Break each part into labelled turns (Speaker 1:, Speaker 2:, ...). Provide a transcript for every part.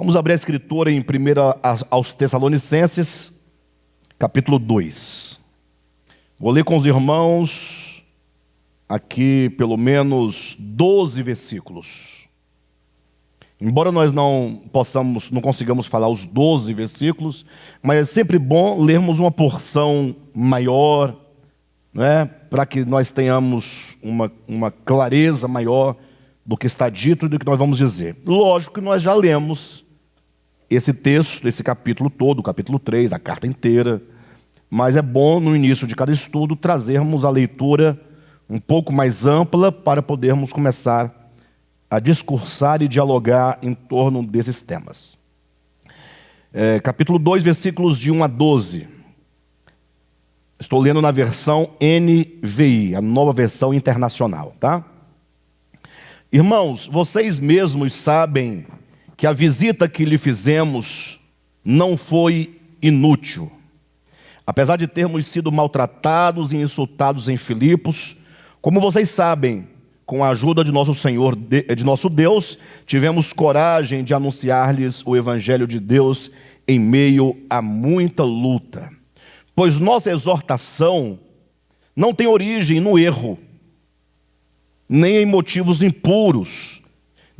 Speaker 1: Vamos abrir a escritura em 1 Tessalonicenses, capítulo 2. Vou ler com os irmãos aqui pelo menos 12 versículos. Embora nós não consigamos falar os 12 versículos, mas é sempre bom lermos uma porção maior, né, para que nós tenhamos uma clareza maior do que está dito e do que nós vamos dizer. Lógico que nós já lemos esse texto, esse capítulo todo, o capítulo 3, a carta inteira, mas é bom no início de cada estudo trazermos a leitura um pouco mais ampla para podermos começar a discursar e dialogar em torno desses temas. Capítulo 2, versículos de 1 a 12. Estou lendo na versão NVI, a nova versão internacional, tá? Irmãos, vocês mesmos sabem que a visita que lhe fizemos não foi inútil. Apesar de termos sido maltratados e insultados em Filipos, como vocês sabem, com a ajuda de nosso Senhor, de nosso Deus, tivemos coragem de anunciar-lhes o Evangelho de Deus em meio a muita luta. Pois nossa exortação não tem origem no erro, nem em motivos impuros,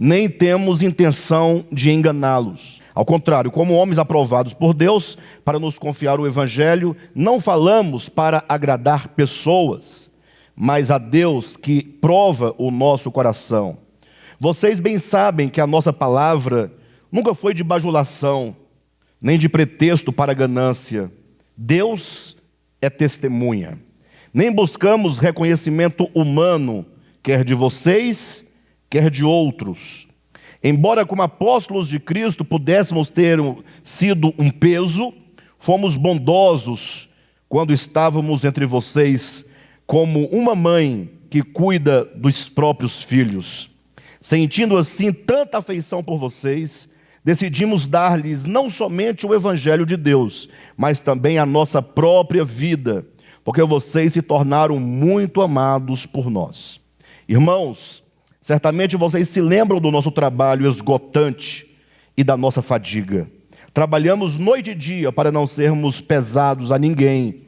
Speaker 1: nem temos intenção de enganá-los. Ao contrário, como homens aprovados por Deus para nos confiar o Evangelho, não falamos para agradar pessoas, mas a Deus que prova o nosso coração. Vocês bem sabem que a nossa palavra nunca foi de bajulação, nem de pretexto para ganância. Deus é testemunha. Nem buscamos reconhecimento humano, quer de vocês, quer de outros. Embora como apóstolos de Cristo pudéssemos ter sido um peso, fomos bondosos quando estávamos entre vocês, como uma mãe que cuida dos próprios filhos. Sentindo assim tanta afeição por vocês, decidimos dar-lhes não somente o Evangelho de Deus, mas também a nossa própria vida, porque vocês se tornaram muito amados por nós. Irmãos, certamente vocês se lembram do nosso trabalho esgotante e da nossa fadiga. Trabalhamos noite e dia para não sermos pesados a ninguém,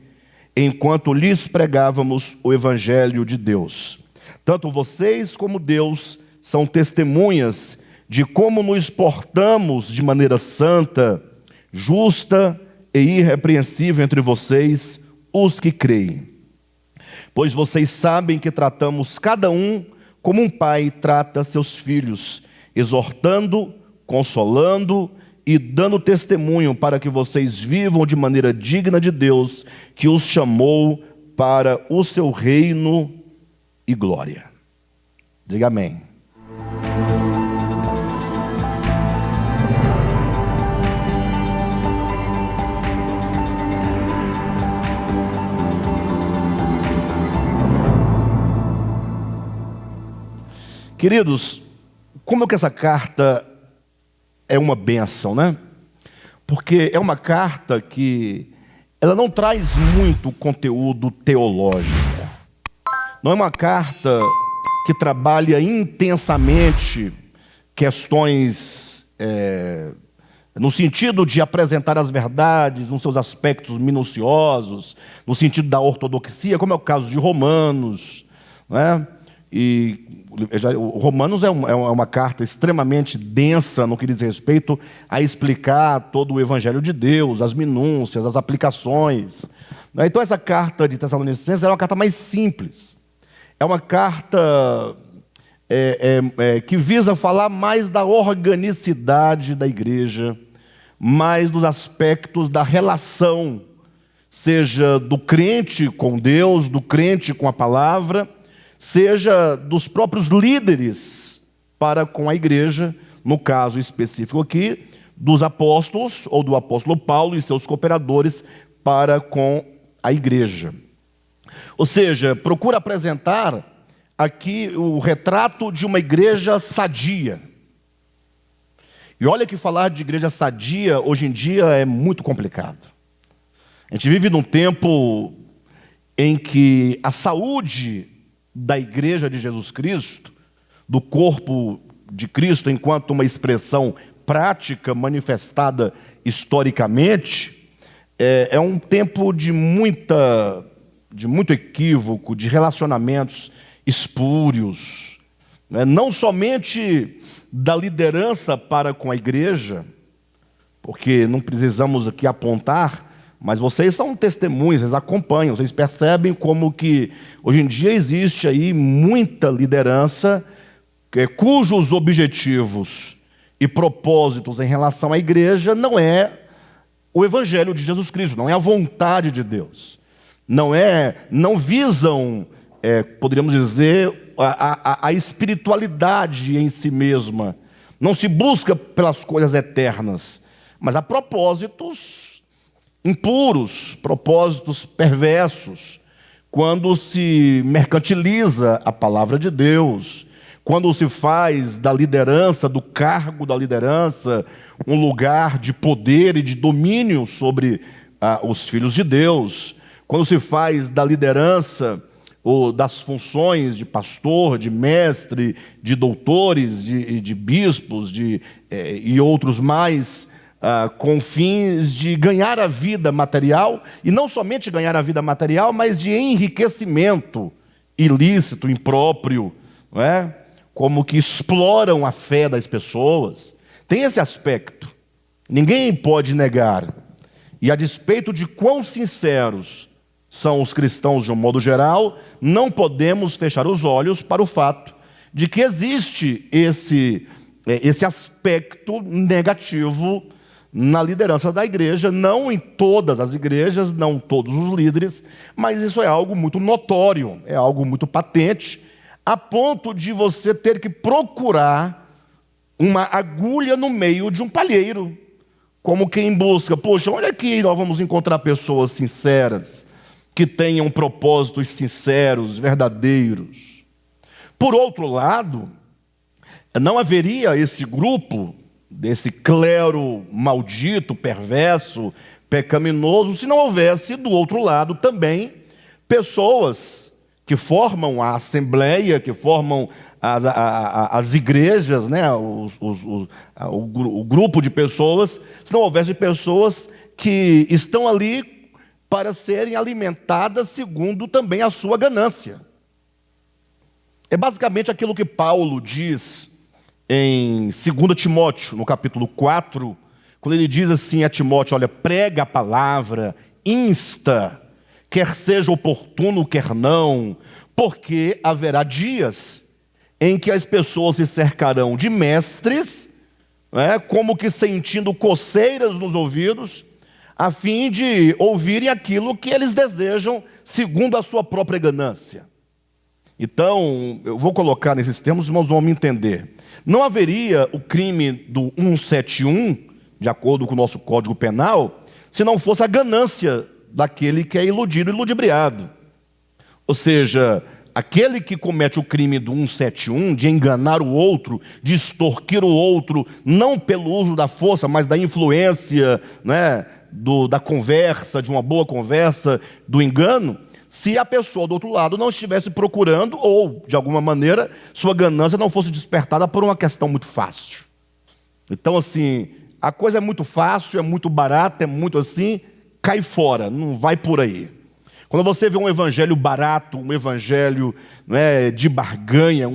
Speaker 1: enquanto lhes pregávamos o Evangelho de Deus. Tanto vocês como Deus são testemunhas de como nos portamos de maneira santa, justa e irrepreensível entre vocês, os que creem. Pois vocês sabem que tratamos cada um como um pai trata seus filhos, exortando, consolando e dando testemunho para que vocês vivam de maneira digna de Deus, que os chamou para o seu reino e glória. Diga amém. Queridos, como é que essa carta é uma bênção, né? Porque é uma carta que ela não traz muito conteúdo teológico. Não é uma carta que trabalha intensamente questões no sentido de apresentar as verdades nos seus aspectos minuciosos, no sentido da ortodoxia, como é o caso de Romanos, né? E o Romanos é uma carta extremamente densa no que diz respeito a explicar todo o Evangelho de Deus, as minúcias, as aplicações. Então essa carta de Tessalonicenses é uma carta mais simples. É uma carta que visa falar mais da organicidade da igreja, mais dos aspectos da relação, seja do crente com Deus, do crente com a palavra, seja dos próprios líderes para com a igreja, no caso específico aqui, dos apóstolos, ou do apóstolo Paulo e seus cooperadores para com a igreja. Ou seja, procura apresentar aqui o retrato de uma igreja sadia. E olha que falar de igreja sadia hoje em dia é muito complicado. A gente vive num tempo em que a saúde da igreja de Jesus Cristo, do corpo de Cristo enquanto uma expressão prática manifestada historicamente, é um tempo de muito equívoco, de relacionamentos espúrios, né? Não somente da liderança para com a igreja, porque não precisamos aqui apontar, mas vocês são testemunhas, vocês acompanham, vocês percebem como que hoje em dia existe aí muita liderança cujos objetivos e propósitos em relação à igreja não é o evangelho de Jesus Cristo, não é a vontade de Deus, não visam, poderíamos dizer, a espiritualidade em si mesma, não se busca pelas coisas eternas, mas há propósitos impuros, propósitos perversos, quando se mercantiliza a palavra de Deus, quando se faz da liderança, do cargo da liderança, um lugar de poder e de domínio sobre os filhos de Deus, quando se faz da liderança ou das funções de pastor, de mestre, de doutores, de bispos e outros mais, com fins de ganhar a vida material, e não somente ganhar a vida material, mas de enriquecimento ilícito, impróprio, não é? Como que exploram a fé das pessoas. Tem esse aspecto, ninguém pode negar. E a despeito de quão sinceros são os cristãos de um modo geral, não podemos fechar os olhos para o fato de que existe esse aspecto negativo na liderança da igreja, não em todas as igrejas, não todos os líderes, mas isso é algo muito notório, é algo muito patente, a ponto de você ter que procurar uma agulha no meio de um palheiro, como quem busca, poxa, olha aqui, nós vamos encontrar pessoas sinceras, que tenham propósitos sinceros, verdadeiros. Por outro lado, não haveria esse grupo, desse clero maldito, perverso, pecaminoso, se não houvesse do outro lado também pessoas que formam a assembleia, que formam as igrejas, né? O grupo de pessoas, se não houvesse pessoas que estão ali para serem alimentadas segundo também a sua ganância. É basicamente aquilo que Paulo diz em 2 Timóteo, no capítulo 4, quando ele diz assim a Timóteo, olha, prega a palavra, insta, quer seja oportuno, quer não, porque haverá dias em que as pessoas se cercarão de mestres, como que sentindo coceiras nos ouvidos, a fim de ouvirem aquilo que eles desejam, segundo a sua própria ganância. Então, eu vou colocar nesses termos, os irmãos vão me entender. Não haveria o crime do 171, de acordo com o nosso Código Penal, se não fosse a ganância daquele que é iludido e ludibriado. Ou seja, aquele que comete o crime do 171, de enganar o outro, de extorquir o outro, não pelo uso da força, mas da influência, da conversa, de uma boa conversa, do engano, se a pessoa do outro lado não estivesse procurando, ou, de alguma maneira, sua ganância não fosse despertada por uma questão muito fácil. Então, assim, a coisa é muito fácil, é muito barata, é muito assim, cai fora, não vai por aí. Quando você vê um evangelho barato, um evangelho de barganha,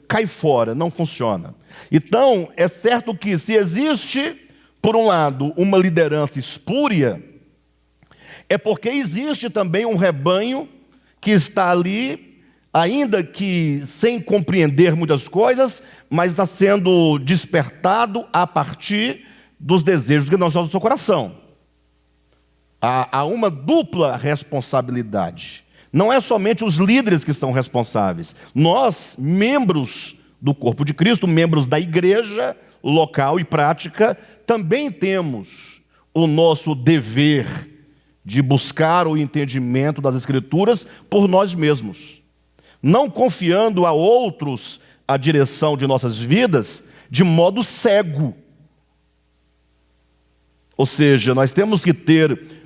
Speaker 1: cai fora, não funciona. Então, é certo que se existe, por um lado, uma liderança espúria, é porque existe também um rebanho que está ali, ainda que sem compreender muitas coisas, mas está sendo despertado a partir dos desejos que nós temos no seu coração. Há uma dupla responsabilidade. Não é somente os líderes que são responsáveis. Nós, membros do corpo de Cristo, membros da igreja local e prática, também temos o nosso dever de buscar o entendimento das Escrituras por nós mesmos, não confiando a outros a direção de nossas vidas de modo cego. Ou seja, nós temos que ter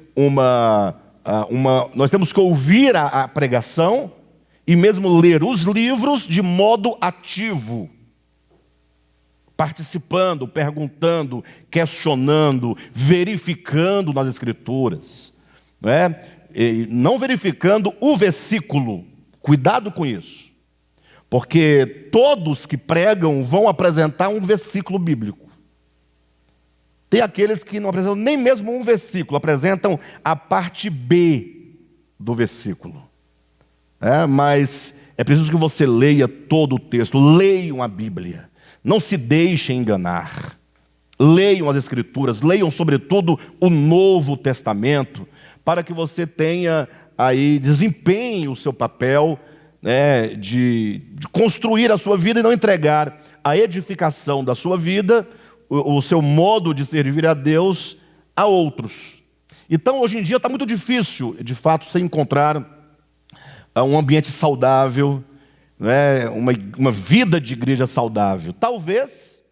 Speaker 1: nós temos que ouvir a pregação e mesmo ler os livros de modo ativo. participando, perguntando, questionando, verificando nas Escrituras, não é? E não verificando o versículo. Cuidado com isso, porque todos que pregam vão apresentar um versículo bíblico. Tem aqueles que não apresentam nem mesmo um versículo, apresentam a parte B do versículo. Mas é preciso que você leia todo o texto, leiam a Bíblia, não se deixem enganar, leiam as Escrituras, leiam sobretudo o Novo Testamento, para que você tenha aí, desempenhe o seu papel, de construir a sua vida e não entregar a edificação da sua vida, o seu modo de servir a Deus, a outros. Então, hoje em dia está muito difícil, de fato, você encontrar um ambiente saudável, uma vida de igreja saudável. Talvez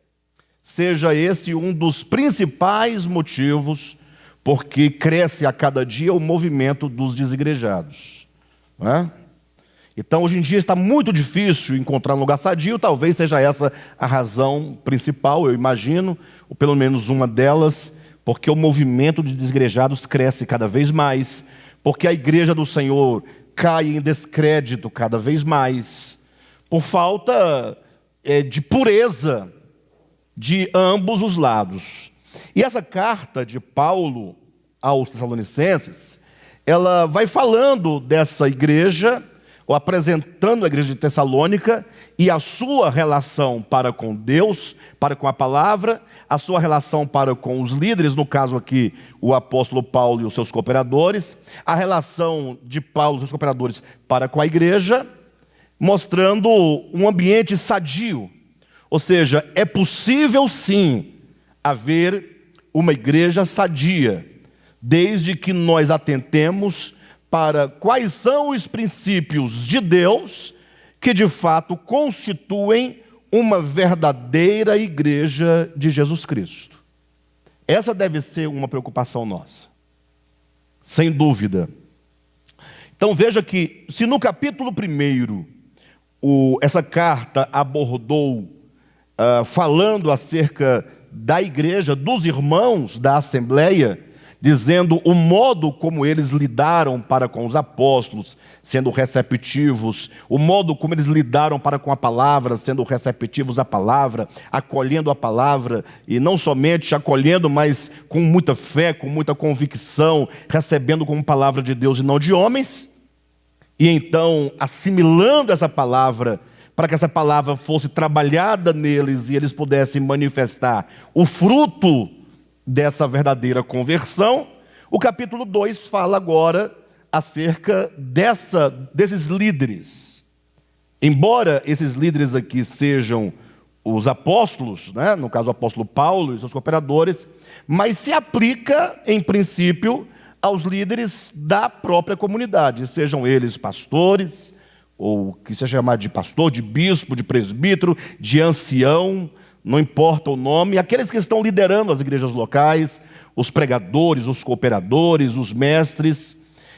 Speaker 1: seja esse um dos principais motivos porque cresce a cada dia o movimento dos desigrejados. Então, hoje em dia está muito difícil encontrar um lugar sadio, talvez seja essa a razão principal, eu imagino, ou pelo menos uma delas, porque o movimento de desigrejados cresce cada vez mais, porque a igreja do Senhor cai em descrédito cada vez mais, por falta de pureza de ambos os lados. E essa carta de Paulo aos Tessalonicenses, ela vai falando dessa igreja, ou apresentando a igreja de Tessalônica e a sua relação para com Deus, para com a palavra, a sua relação para com os líderes, no caso aqui o apóstolo Paulo e os seus cooperadores, a relação de Paulo e os seus cooperadores para com a igreja, mostrando um ambiente sadio. Ou seja, é possível sim haver uma igreja sadia, desde que nós atentemos para quais são os princípios de Deus que de fato constituem uma verdadeira igreja de Jesus Cristo. Essa deve ser uma preocupação nossa, sem dúvida. Então veja que, se no capítulo 1, essa carta abordou, falando acerca da igreja, dos irmãos da Assembleia, dizendo o modo como eles lidaram para com os apóstolos, sendo receptivos, o modo como eles lidaram para com a palavra, sendo receptivos à palavra, acolhendo a palavra, e não somente acolhendo, mas com muita fé, com muita convicção, recebendo como palavra de Deus e não de homens, e então assimilando essa palavra, para que essa palavra fosse trabalhada neles e eles pudessem manifestar o fruto dessa verdadeira conversão. O capítulo 2 fala agora acerca desses líderes. Embora esses líderes aqui sejam os apóstolos, no caso o apóstolo Paulo e seus cooperadores, mas se aplica, em princípio, aos líderes da própria comunidade, sejam eles pastores, ou que seja chamado de pastor, de bispo, de presbítero, de ancião, não importa o nome, aqueles que estão liderando as igrejas locais, os pregadores, os cooperadores, os mestres.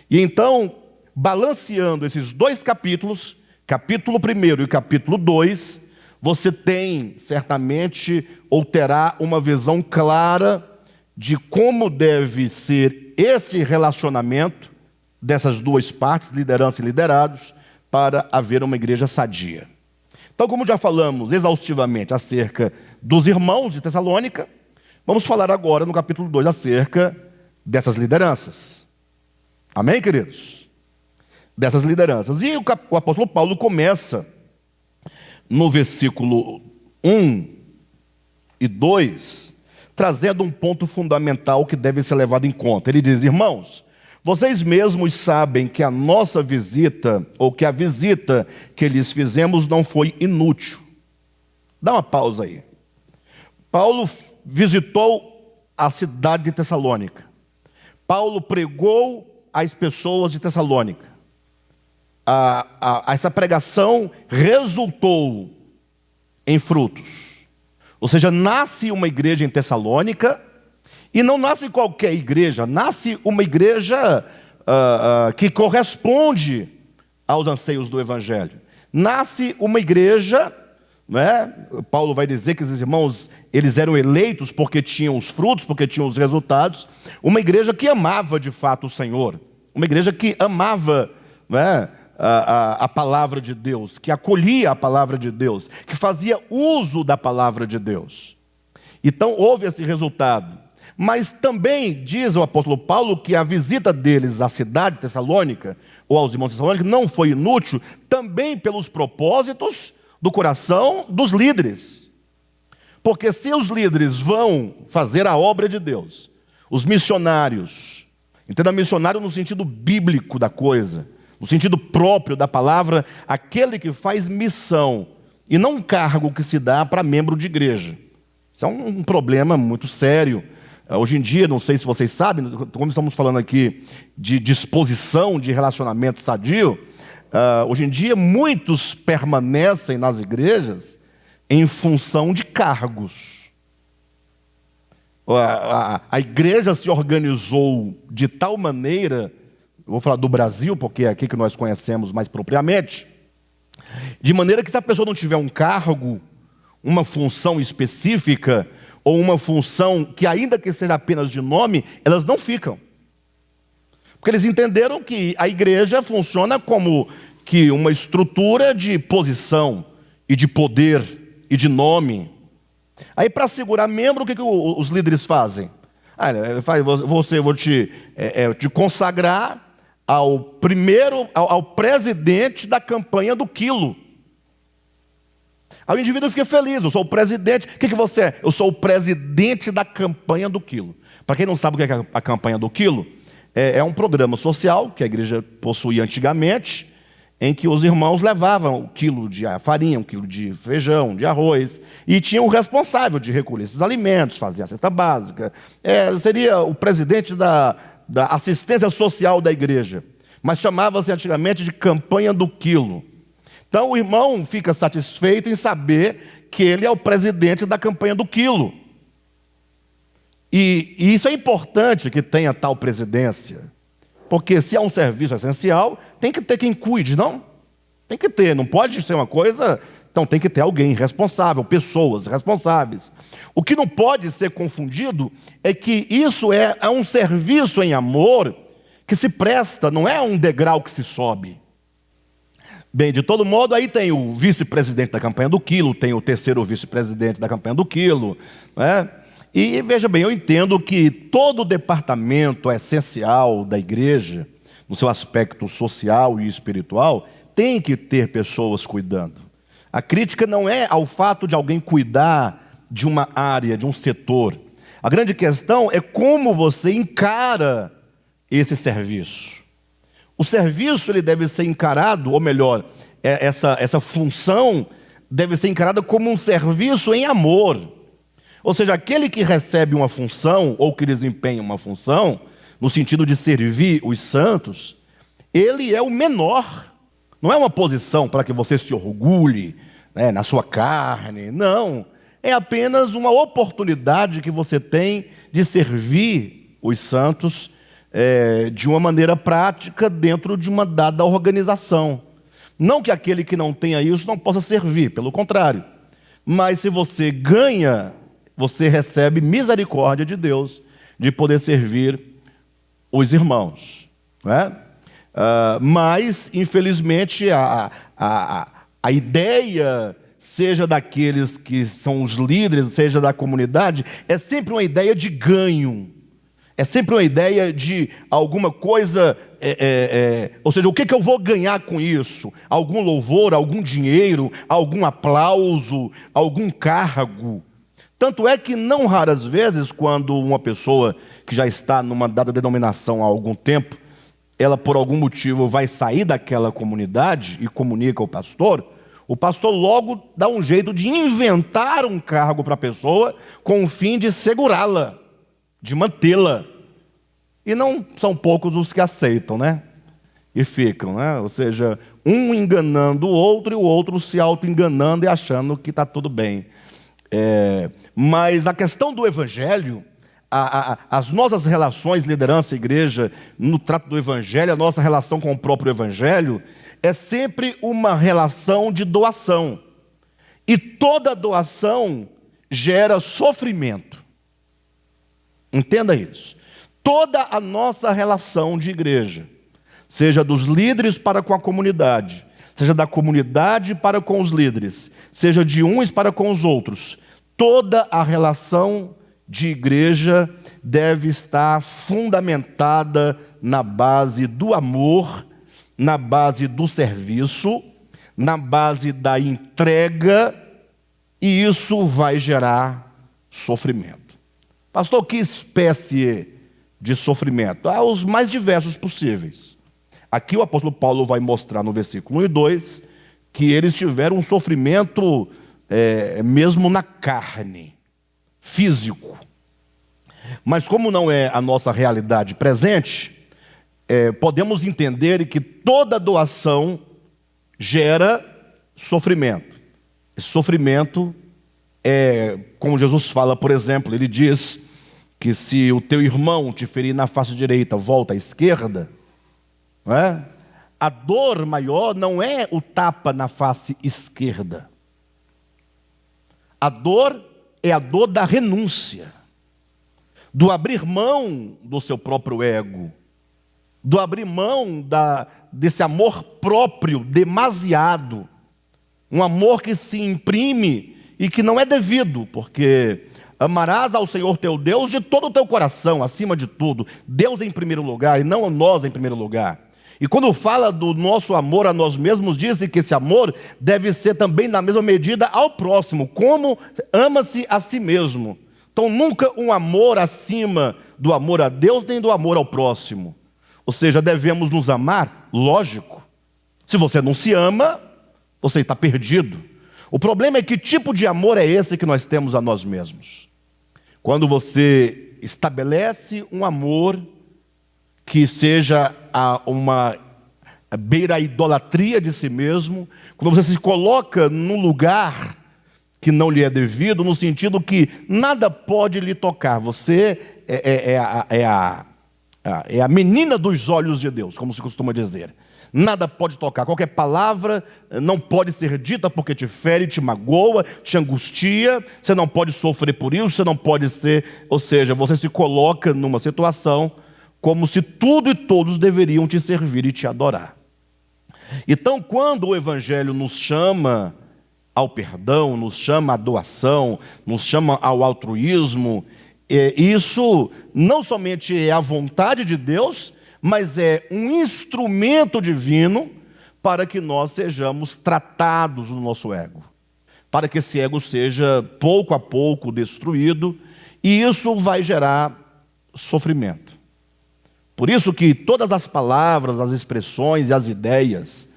Speaker 1: E então, balanceando esses dois capítulos, capítulo 1 e capítulo 2, você tem, certamente, ou terá uma visão clara de como deve ser este relacionamento dessas duas partes, liderança e liderados, para haver uma igreja sadia. Então, como já falamos exaustivamente acerca dos irmãos de Tessalônica, vamos falar agora no capítulo 2 acerca dessas lideranças. Amém, queridos? Dessas lideranças. E o apóstolo Paulo começa no versículo 1 e 2, trazendo um ponto fundamental que deve ser levado em conta. Ele diz: irmãos, vocês mesmos sabem que a nossa visita, ou que a visita que lhes fizemos não foi inútil. Dá uma pausa aí. Paulo visitou a cidade de Tessalônica. Paulo pregou às pessoas de Tessalônica. Essa pregação resultou em frutos. Ou seja, nasce uma igreja em Tessalônica. E não nasce qualquer igreja, nasce uma igreja que corresponde aos anseios do Evangelho. Nasce uma igreja não é? Paulo vai dizer que esses irmãos, eles eram eleitos porque tinham os frutos, porque tinham os resultados. Uma igreja que amava de fato o Senhor, uma igreja que amava, não é, a palavra de Deus, que acolhia a palavra de Deus, que fazia uso da palavra de Deus. Então houve esse resultado. Mas também diz o apóstolo Paulo que a visita deles à cidade de Tessalônica, ou aos irmãos de Tessalônica, não foi inútil, também pelos propósitos do coração dos líderes. Porque se os líderes vão fazer a obra de Deus, os missionários, entenda missionário no sentido bíblico da coisa, no sentido próprio da palavra, aquele que faz missão, e não um cargo que se dá para membro de igreja. Isso é um problema muito sério. Hoje em dia, não sei se vocês sabem, como estamos falando aqui de disposição de relacionamento sadio, hoje em dia muitos permanecem nas igrejas em função de cargos. A igreja se organizou de tal maneira, eu vou falar do Brasil, porque é aqui que nós conhecemos mais propriamente, de maneira que se a pessoa não tiver um cargo, uma função específica, ou uma função que ainda que seja apenas de nome, elas não ficam. Porque eles entenderam que a igreja funciona como que uma estrutura de posição, e de poder, e de nome. Aí para segurar membro, o que os líderes fazem? Vou te consagrar ao presidente da campanha do quilo. Aí o indivíduo fica feliz, eu sou o presidente. O que você é? Eu sou o presidente da campanha do quilo. Para quem não sabe o que é a campanha do quilo, é um programa social que a igreja possuía antigamente, em que os irmãos levavam um quilo de farinha, um quilo de feijão, de arroz, e tinha um responsável de recolher esses alimentos, fazer a cesta básica. Seria o presidente da assistência social da igreja, mas chamava-se antigamente de campanha do quilo. Então o irmão fica satisfeito em saber que ele é o presidente da campanha do quilo. E isso é importante que tenha tal presidência, porque se é um serviço essencial, tem que ter quem cuide, não? Tem que ter, não pode ser uma coisa... Então tem que ter alguém responsável, pessoas responsáveis. O que não pode ser confundido é que isso é um serviço em amor que se presta, não é um degrau que se sobe. Bem, de todo modo, aí tem o vice-presidente da campanha do quilo, tem o terceiro vice-presidente da campanha do quilo, né? E veja bem, eu entendo que todo o departamento essencial da igreja, no seu aspecto social e espiritual, tem que ter pessoas cuidando. A crítica não é ao fato de alguém cuidar de uma área, de um setor. A grande questão é como você encara esse serviço. O serviço ele deve ser encarado, ou melhor, essa função deve ser encarada como um serviço em amor. Ou seja, aquele que recebe uma função, ou que desempenha uma função, no sentido de servir os santos, ele é o menor. Não é uma posição para que você se orgulhe, né, na sua carne, não. É apenas uma oportunidade que você tem de servir os santos de uma maneira prática dentro de uma dada organização. Não que aquele que não tenha isso não possa servir, pelo contrário. Mas se você ganha, você recebe misericórdia de Deus de poder servir os irmãos, não é? Mas, infelizmente, a ideia, seja daqueles que são os líderes, seja da comunidade, é sempre uma ideia de ganho. É sempre uma ideia de alguma coisa, ou seja, o que eu vou ganhar com isso? Algum louvor, algum dinheiro, algum aplauso, algum cargo. Tanto é que não raras vezes, quando uma pessoa que já está numa dada denominação há algum tempo, ela por algum motivo vai sair daquela comunidade e comunica ao pastor, o pastor logo dá um jeito de inventar um cargo para a pessoa com o fim de segurá-la, de mantê-la. E não são poucos os que aceitam, né? E ficam, né? Ou seja, um enganando o outro e o outro se auto-enganando e achando que está tudo bem. Mas a questão do evangelho, as nossas relações, liderança, igreja, no trato do evangelho, a nossa relação com o próprio evangelho, é sempre uma relação de doação. E toda doação gera sofrimento. Entenda isso. Toda a nossa relação de igreja, seja dos líderes para com a comunidade, seja da comunidade para com os líderes, seja de uns para com os outros, toda a relação de igreja deve estar fundamentada na base do amor, na base do serviço, na base da entrega, e isso vai gerar sofrimento. Pastor, que espécie de sofrimento? Há os mais diversos possíveis. Aqui o apóstolo Paulo vai mostrar no versículo 1 e 2 que eles tiveram um sofrimento mesmo na carne, físico. Mas como não é a nossa realidade presente, podemos entender que toda doação gera sofrimento. Esse sofrimento como Jesus fala, por exemplo, ele diz que se o teu irmão te ferir na face direita, volta à esquerda, não é? A dor maior não é o tapa na face esquerda. A dor é a dor da renúncia, do abrir mão do seu próprio ego, do abrir mão desse amor próprio demasiado, um amor que se imprime e que não é devido, porque amarás ao Senhor teu Deus de todo o teu coração, acima de tudo, Deus em primeiro lugar e não nós em primeiro lugar. E quando fala do nosso amor a nós mesmos, diz que esse amor deve ser também na mesma medida ao próximo, como ama-se a si mesmo. Então nunca um amor acima do amor a Deus nem do amor ao próximo. Ou seja, devemos nos amar, lógico. Se você não se ama, você está perdido. O problema é que tipo de amor é esse que nós temos a nós mesmos. Quando você estabelece um amor que seja uma beira a idolatria de si mesmo, quando você se coloca num lugar que não lhe é devido, no sentido que nada pode lhe tocar, você é a menina dos olhos de Deus, como se costuma dizer. Nada pode tocar, qualquer palavra não pode ser dita porque te fere, te magoa, te angustia, você não pode sofrer por isso, você não pode ser, ou seja, você se coloca numa situação como se tudo e todos deveriam te servir e te adorar. Então, quando o Evangelho nos chama ao perdão, nos chama à doação, nos chama ao altruísmo, isso não somente é a vontade de Deus, mas é um instrumento divino para que nós sejamos tratados no nosso ego, para que esse ego seja pouco a pouco destruído, e isso vai gerar sofrimento. Por isso que todas as palavras, as expressões e as ideias,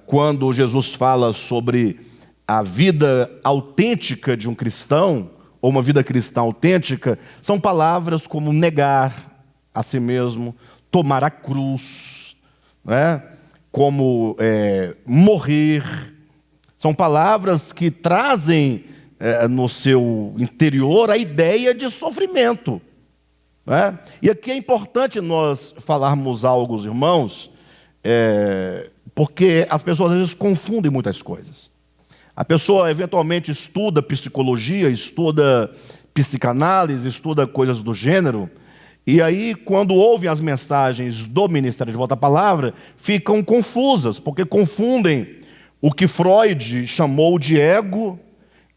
Speaker 1: quando Jesus fala sobre a vida autêntica de um cristão, ou uma vida cristã autêntica, são palavras como negar a si mesmo, tomar a cruz, né? Como morrer. São palavras que trazem no seu interior a ideia de sofrimento. Né? E aqui é importante nós falarmos algo, irmãos, porque as pessoas às vezes confundem muitas coisas. A pessoa eventualmente estuda psicologia, estuda psicanálise, estuda coisas do gênero, e aí quando ouvem as mensagens do Ministério de Volta à Palavra, ficam confusas, porque confundem o que Freud chamou de ego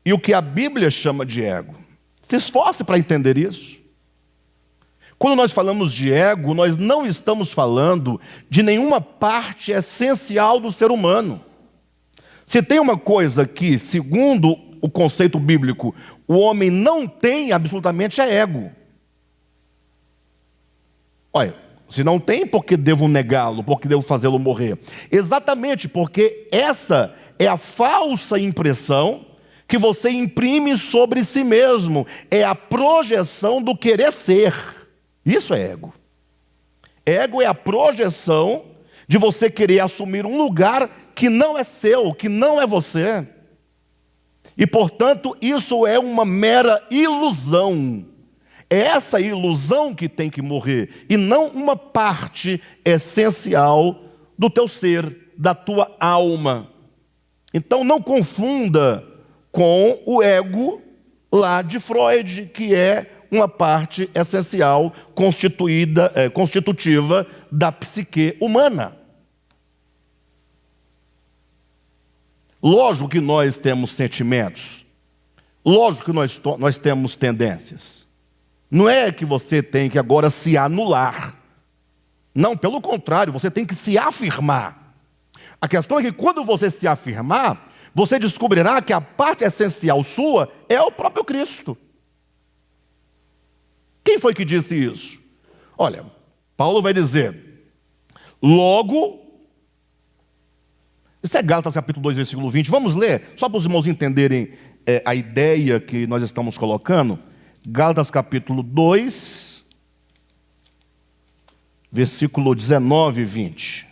Speaker 1: e o que a Bíblia chama de ego. Se esforce para entender isso. Quando nós falamos de ego, nós não estamos falando de nenhuma parte essencial do ser humano. Se tem uma coisa que, segundo o conceito bíblico, o homem não tem absolutamente é ego. Olha, se não tem, por que devo negá-lo? Por que devo fazê-lo morrer? Exatamente porque essa é a falsa impressão que você imprime sobre si mesmo. É a projeção do querer ser. Isso é ego. Ego é a projeção de você querer assumir um lugar que não é seu, que não é você. E, portanto, isso é uma mera ilusão. É essa ilusão que tem que morrer, e não uma parte essencial do teu ser, da tua alma. Então não confunda com o ego lá de Freud, que é uma parte essencial constitutiva da psique humana. Lógico que nós temos sentimentos. Lógico que nós temos tendências. Não é que você tem que agora se anular. Não, pelo contrário, você tem que se afirmar. A questão é que quando você se afirmar, você descobrirá que a parte essencial sua é o próprio Cristo. Quem foi que disse isso? Olha, Paulo vai dizer, logo, isso é Gálatas capítulo 2, versículo 20, vamos ler, só para os irmãos entenderem a ideia que nós estamos colocando. Gálatas capítulo 2, versículo 19 e 20.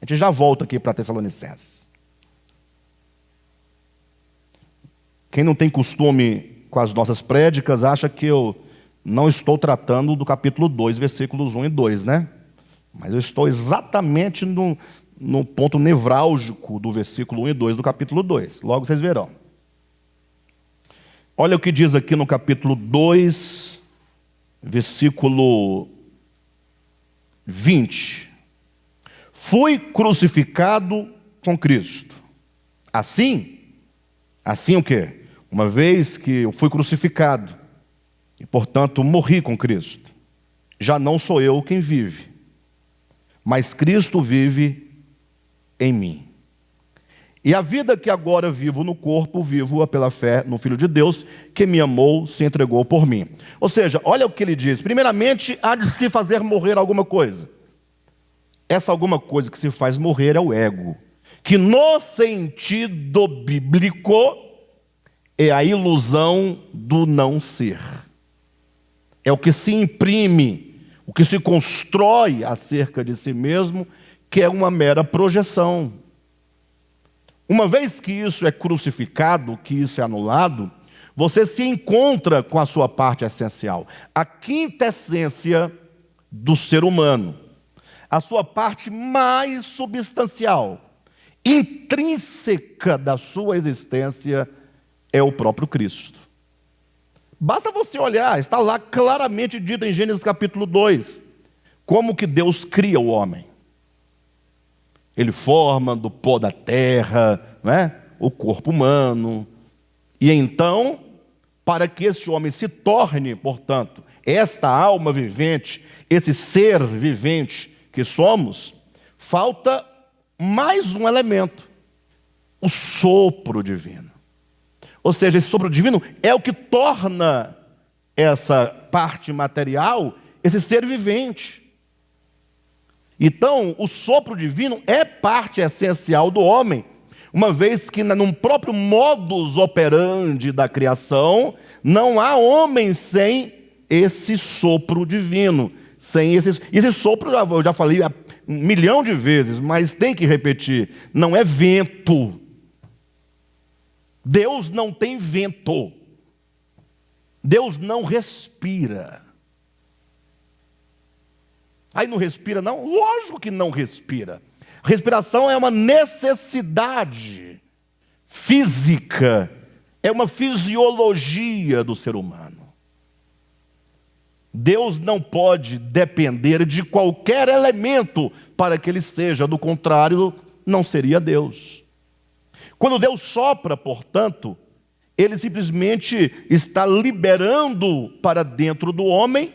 Speaker 1: A gente já volta aqui para Tessalonicenses. Quem não tem costume com as nossas prédicas, acha que eu não estou tratando do capítulo 2, versículos 1 e 2, né? Mas eu estou exatamente no ponto nevrálgico do versículo 1 e 2 do capítulo 2. Logo vocês verão. Olha o que diz aqui no capítulo 2, versículo 20. Fui crucificado com Cristo. Assim o quê? Uma vez que eu fui crucificado, e portanto morri com Cristo, já não sou eu quem vive, mas Cristo vive em mim. E a vida que agora vivo no corpo, vivo-a pela fé no Filho de Deus, que me amou, se entregou por mim. Ou seja, olha o que ele diz. Primeiramente, há de se fazer morrer alguma coisa. Essa alguma coisa que se faz morrer é o ego, que no sentido bíblico é a ilusão do não ser. É o que se imprime, o que se constrói acerca de si mesmo, que é uma mera projeção. Uma vez que isso é crucificado, que isso é anulado, você se encontra com a sua parte essencial, a quintessência do ser humano, a sua parte mais substancial, intrínseca da sua existência, é o próprio Cristo. Basta você olhar, está lá claramente dito em Gênesis capítulo 2, como que Deus cria o homem. Ele forma do pó da terra, né, o corpo humano. E então, para que esse homem se torne, portanto, esta alma vivente, esse ser vivente que somos, falta mais um elemento, o sopro divino. Ou seja, esse sopro divino é o que torna essa parte material, esse ser vivente. Então, o sopro divino é parte essencial do homem, uma vez que num próprio modus operandi da criação, não há homem sem esse sopro divino. Sem esse sopro, eu já falei 1 milhão de vezes, mas tem que repetir, não é vento. Deus não tem vento. Deus não respira. Aí não respira não? Lógico que não respira. Respiração é uma necessidade física, é uma fisiologia do ser humano. Deus não pode depender de qualquer elemento para que ele seja, do contrário, não seria Deus. Quando Deus sopra, portanto, ele simplesmente está liberando para dentro do homem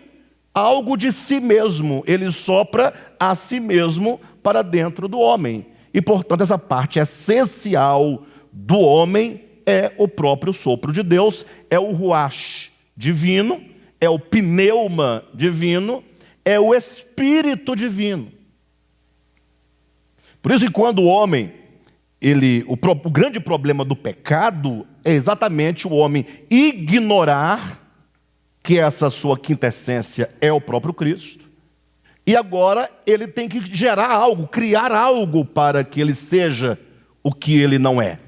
Speaker 1: algo de si mesmo. Ele sopra a si mesmo para dentro do homem. E, portanto, essa parte essencial do homem é o próprio sopro de Deus, é o ruach divino, é o pneuma divino, é o espírito divino. Por isso que quando o homem, o grande problema do pecado é exatamente o homem ignorar que essa sua quintessência é o próprio Cristo, e agora ele tem que gerar algo, criar algo para que ele seja o que ele não é.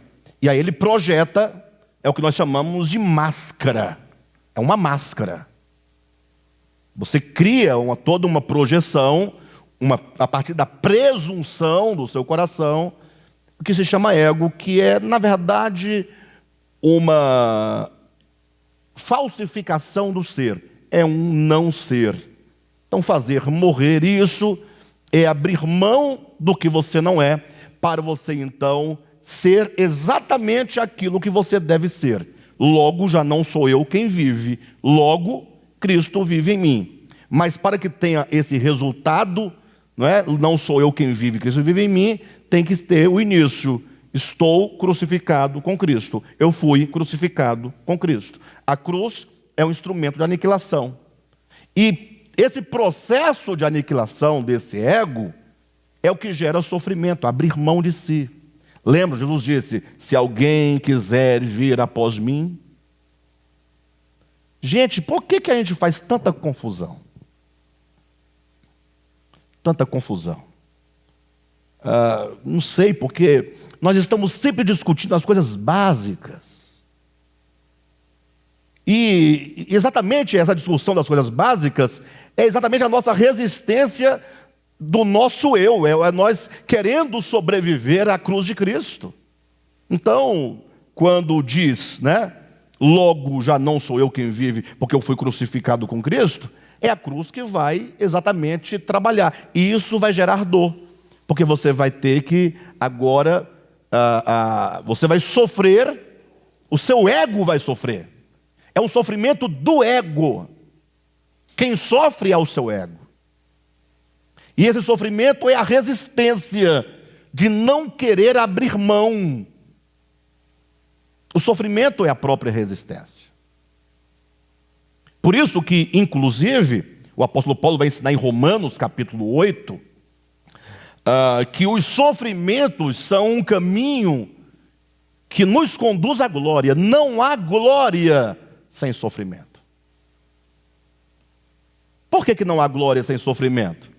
Speaker 1: E aí ele projeta, é o que nós chamamos de máscara. É uma máscara. Você cria toda uma projeção, a partir da presunção do seu coração, o que se chama ego, que é, na verdade, uma falsificação do ser. É um não ser. Então, fazer morrer isso é abrir mão do que você não é, para você, então, ser exatamente aquilo que você deve ser. Logo, já não sou eu quem vive. Logo, Cristo vive em mim. Mas para que tenha esse resultado, não sou eu quem vive, Cristo vive em mim, tem que ter o início. Estou crucificado com Cristo. Eu fui crucificado com Cristo. A cruz é um instrumento de aniquilação. E esse processo de aniquilação desse ego é o que gera sofrimento, abrir mão de si. Lembra, Jesus disse: se alguém quiser vir após mim. Gente, por que a gente faz tanta confusão? Tanta confusão. Não sei, porque nós estamos sempre discutindo as coisas básicas. E exatamente essa discussão das coisas básicas é exatamente a nossa resistência do nosso eu, é nós querendo sobreviver à cruz de Cristo. Então, quando diz, logo já não sou eu quem vive, porque eu fui crucificado com Cristo, é a cruz que vai exatamente trabalhar. E isso vai gerar dor, porque você vai ter que agora, você vai sofrer, o seu ego vai sofrer. É um sofrimento do ego. Quem sofre é o seu ego. E esse sofrimento é a resistência de não querer abrir mão. O sofrimento é a própria resistência. Por isso que, inclusive, o apóstolo Paulo vai ensinar em Romanos, capítulo 8, que os sofrimentos são um caminho que nos conduz à glória. Não há glória sem sofrimento. Por que não há glória sem sofrimento?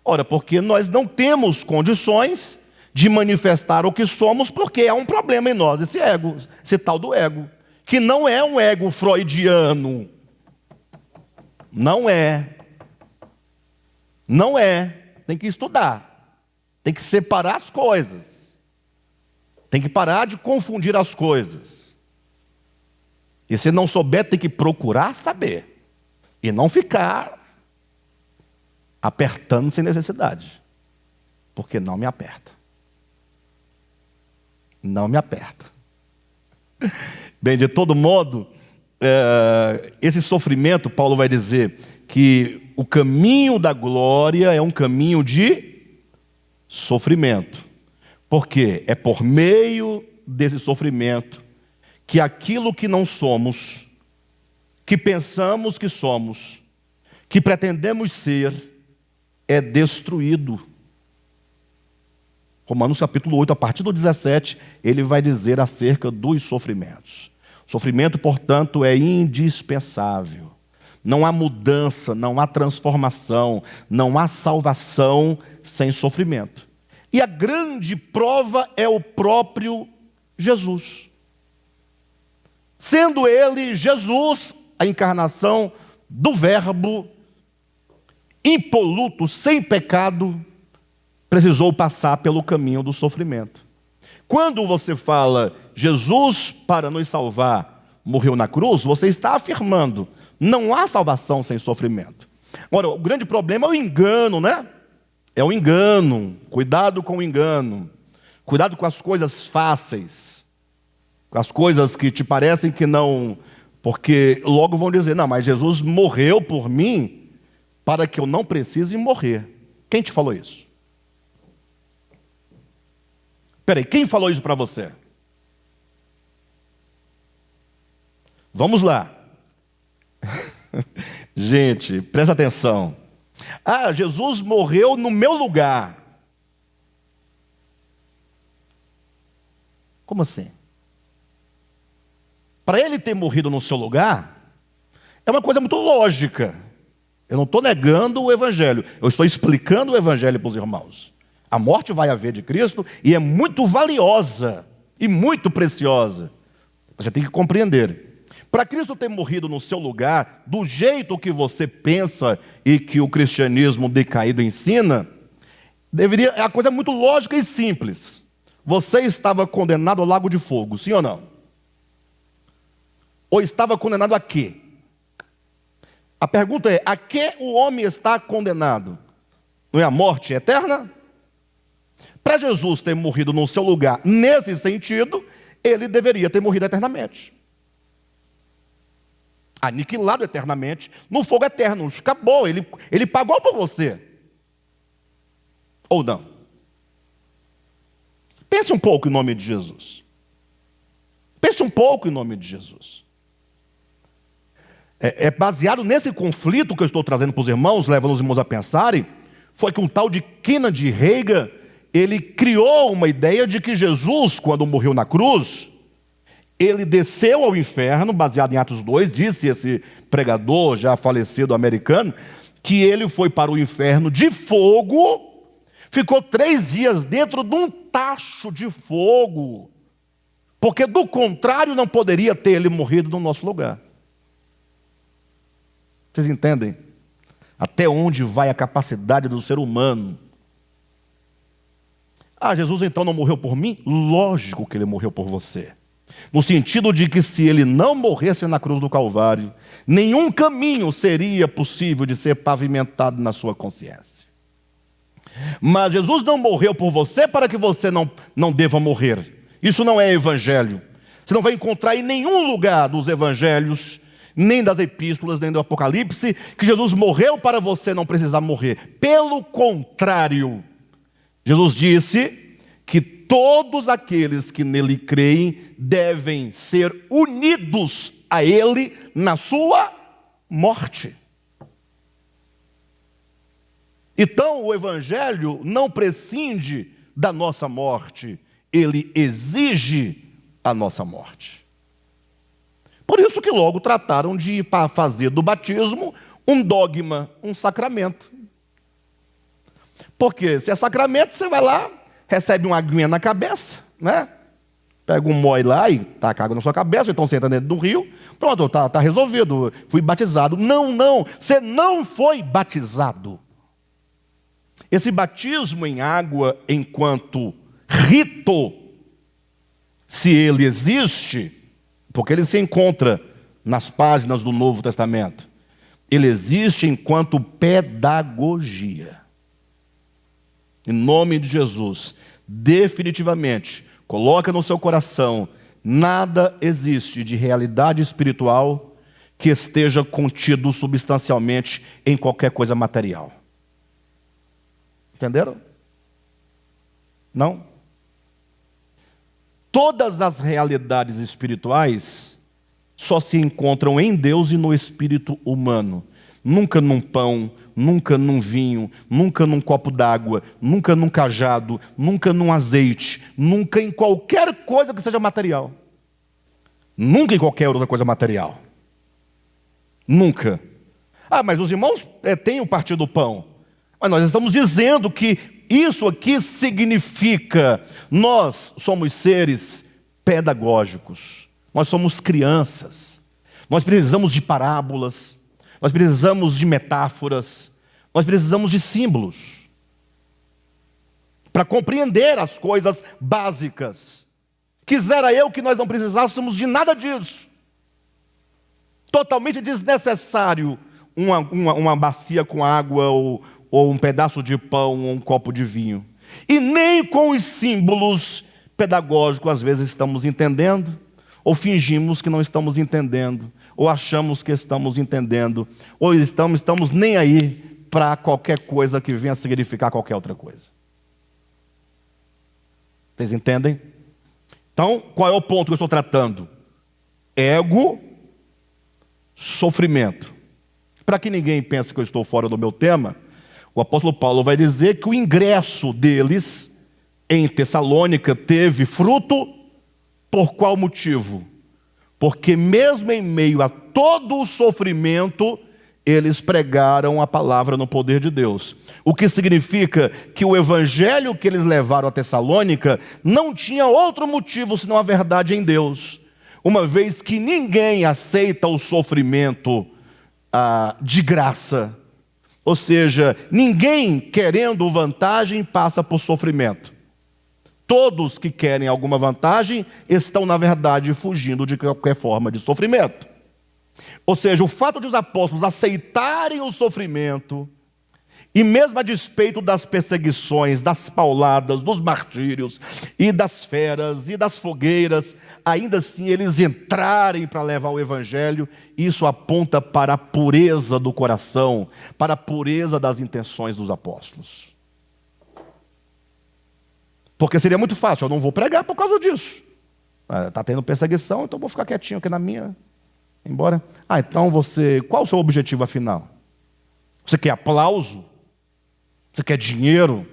Speaker 1: Ora, porque nós não temos condições de manifestar o que somos, porque há um problema em nós, esse ego, esse tal do ego, que não é um ego freudiano. Não é. Não é. Tem que estudar. Tem que separar as coisas. Tem que parar de confundir as coisas. E se não souber, tem que procurar saber. E não ficar apertando sem necessidade. Porque não me aperta. Não me aperta. Bem, de todo modo, esse sofrimento, Paulo vai dizer que o caminho da glória é um caminho de sofrimento. Porque é por meio desse sofrimento que aquilo que não somos, que pensamos que somos, que pretendemos ser, é destruído. Romanos capítulo 8, a partir do 17, ele vai dizer acerca dos sofrimentos. O sofrimento, portanto, é indispensável. Não há mudança, não há transformação, não há salvação sem sofrimento. E a grande prova é o próprio Jesus. Sendo ele, Jesus, a encarnação do Verbo, impoluto, sem pecado, precisou passar pelo caminho do sofrimento. Quando você fala, Jesus, para nos salvar, morreu na cruz, você está afirmando, não há salvação sem sofrimento. Agora, o grande problema é o engano, É o engano. Cuidado com o engano. Cuidado com as coisas fáceis. Com as coisas que te parecem que não... Porque logo vão dizer, não, mas Jesus morreu por mim para que eu não precise morrer. Quem te falou isso? Peraí, quem falou isso para você? Vamos lá. Gente, presta atenção. Jesus morreu no meu lugar. Como assim? Para ele ter morrido no seu lugar, é uma coisa muito lógica. Eu não estou negando o Evangelho, eu estou explicando o Evangelho para os irmãos. A morte vai haver de Cristo e é muito valiosa e muito preciosa. Você tem que compreender. Para Cristo ter morrido no seu lugar, do jeito que você pensa e que o cristianismo decaído ensina, é uma coisa muito lógica e simples. você estava condenado ao lago de fogo, sim ou não? Ou estava condenado a quê? A pergunta é, a que o homem está condenado? Não é a morte eterna? Para Jesus ter morrido no seu lugar, nesse sentido, ele deveria ter morrido eternamente. Aniquilado eternamente, no fogo eterno. Acabou, ele pagou por você. Ou não? Pense um pouco em nome de Jesus. Pense um pouco em nome de Jesus. É baseado nesse conflito que eu estou trazendo para os irmãos, levando os irmãos a pensarem, foi que um tal de Kennedy Reagan, ele criou uma ideia de que Jesus, quando morreu na cruz, ele desceu ao inferno, baseado em Atos 2, disse esse pregador já falecido americano, que ele foi para o inferno de fogo, ficou 3 dias dentro de um tacho de fogo, porque do contrário não poderia ter ele morrido no nosso lugar. Vocês entendem? Até onde vai a capacidade do ser humano? Ah, Jesus então não morreu por mim? Lógico que ele morreu por você. No sentido de que se ele não morresse na cruz do Calvário, nenhum caminho seria possível de ser pavimentado na sua consciência. Mas Jesus não morreu por você para que você não deva morrer. Isso não é evangelho. Você não vai encontrar em nenhum lugar dos evangelhos, nem das epístolas, nem do Apocalipse, que Jesus morreu para você não precisar morrer. Pelo contrário, Jesus disse que todos aqueles que nele creem devem ser unidos a ele na sua morte. Então o evangelho não prescinde da nossa morte, ele exige a nossa morte. Por isso que logo trataram de fazer do batismo um dogma, um sacramento. Porque se é sacramento, você vai lá, recebe uma aguinha na cabeça, né? Pega um mói lá e taca água na sua cabeça, então você entra dentro do rio, pronto, tá resolvido, fui batizado. Não, você não foi batizado. Esse batismo em água, enquanto rito, se ele existe, porque ele se encontra nas páginas do Novo Testamento, ele existe enquanto pedagogia. Em nome de Jesus, definitivamente, coloca no seu coração, nada existe de realidade espiritual que esteja contido substancialmente em qualquer coisa material. Entenderam? Não? Todas as realidades espirituais só se encontram em Deus e no espírito humano. Nunca num pão, nunca num vinho, nunca num copo d'água, nunca num cajado, nunca num azeite, nunca em qualquer coisa que seja material. Nunca em qualquer outra coisa material. Nunca. Ah, mas os irmãos têm o partir do pão. Mas nós estamos dizendo que isso aqui significa, nós somos seres pedagógicos, nós somos crianças, nós precisamos de parábolas, nós precisamos de metáforas, nós precisamos de símbolos, para compreender as coisas básicas. Quisera eu que nós não precisássemos de nada disso. Totalmente desnecessário uma bacia com água ou um pedaço de pão, ou um copo de vinho. E nem com os símbolos pedagógicos às vezes estamos entendendo, ou fingimos que não estamos entendendo, ou achamos que estamos entendendo, ou estamos nem aí para qualquer coisa que venha significar qualquer outra coisa. Vocês entendem? Então, qual é o ponto que eu estou tratando? Ego, sofrimento. Para que ninguém pense que eu estou fora do meu tema, o apóstolo Paulo vai dizer que o ingresso deles em Tessalônica teve fruto por qual motivo? Porque mesmo em meio a todo o sofrimento, eles pregaram a palavra no poder de Deus. O que significa que o evangelho que eles levaram a Tessalônica não tinha outro motivo senão a verdade em Deus. Uma vez que ninguém aceita o sofrimento de graça. Ou seja, ninguém querendo vantagem passa por sofrimento. Todos que querem alguma vantagem estão, na verdade, fugindo de qualquer forma de sofrimento. Ou seja, o fato de os apóstolos aceitarem o sofrimento, e mesmo a despeito das perseguições, das pauladas, dos martírios, e das feras, e das fogueiras, ainda assim eles entrarem para levar o evangelho, isso aponta para a pureza do coração, para a pureza das intenções dos apóstolos. Porque seria muito fácil, eu não vou pregar por causa disso. Está tendo perseguição, então vou ficar quietinho aqui na minha, embora. Então qual o seu objetivo afinal? Você quer aplauso? Você quer dinheiro?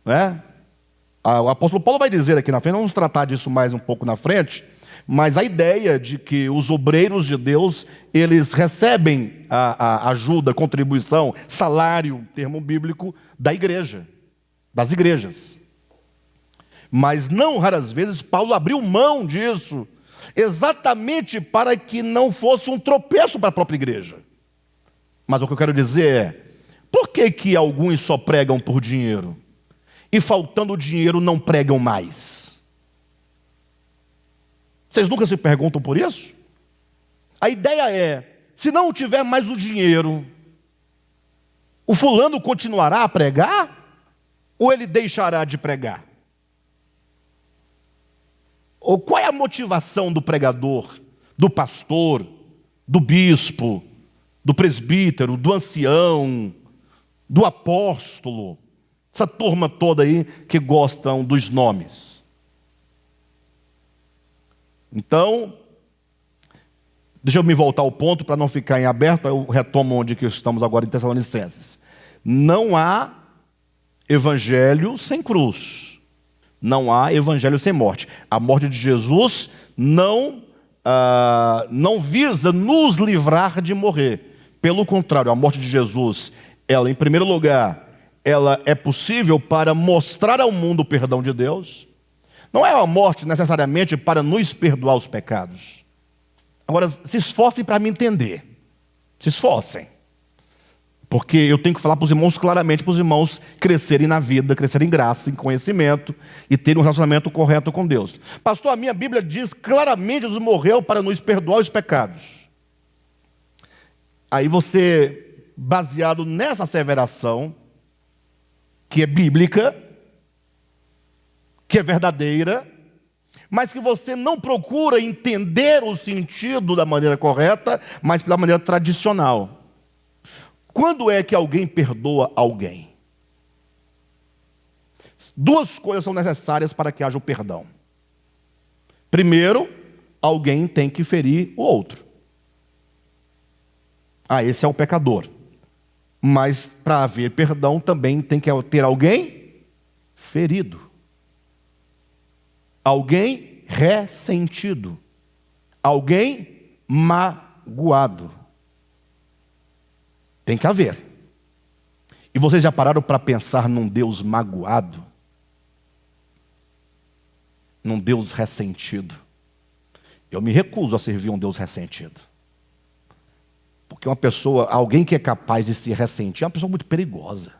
Speaker 1: Né? O apóstolo Paulo vai dizer aqui na frente, vamos tratar disso mais um pouco na frente, mas a ideia de que os obreiros de Deus, eles recebem a ajuda, contribuição, salário, termo bíblico, da igreja, das igrejas. Mas não raras vezes Paulo abriu mão disso, exatamente para que não fosse um tropeço para a própria igreja. Mas o que eu quero dizer é, por que alguns só pregam por dinheiro? E faltando dinheiro não pregam mais? Vocês nunca se perguntam por isso? A ideia é, se não tiver mais o dinheiro, o fulano continuará a pregar? Ou ele deixará de pregar? Ou qual é a motivação do pregador, do pastor, do bispo, do presbítero, do ancião, do apóstolo, essa turma toda aí que gostam dos nomes? Então, deixa eu me voltar ao ponto para não ficar em aberto, eu retomo onde que estamos agora em Tessalonicenses. Não há evangelho sem cruz, não há evangelho sem morte. A morte de Jesus não visa nos livrar de morrer. Pelo contrário, a morte de Jesus, ela, em primeiro lugar, ela é possível para mostrar ao mundo o perdão de Deus. Não é uma morte necessariamente para nos perdoar os pecados. Agora, se esforcem para me entender. Se esforcem. Porque eu tenho que falar para os irmãos claramente, para os irmãos crescerem na vida, crescerem em graça, em conhecimento e terem um relacionamento correto com Deus. Pastor, a minha Bíblia diz claramente que Jesus morreu para nos perdoar os pecados. Aí você, baseado nessa asseveração, que é bíblica, que é verdadeira, mas que você não procura entender o sentido da maneira correta, mas pela maneira tradicional. Quando é que alguém perdoa alguém? Duas coisas são necessárias para que haja o perdão. Primeiro, alguém tem que ferir o outro. Esse é o pecador. Mas para haver perdão também tem que ter alguém ferido. Alguém ressentido. Alguém magoado. Tem que haver. E vocês já pararam para pensar num Deus magoado? Num Deus ressentido? Eu me recuso a servir um Deus ressentido. Porque alguém que é capaz de se ressentir, é uma pessoa muito perigosa.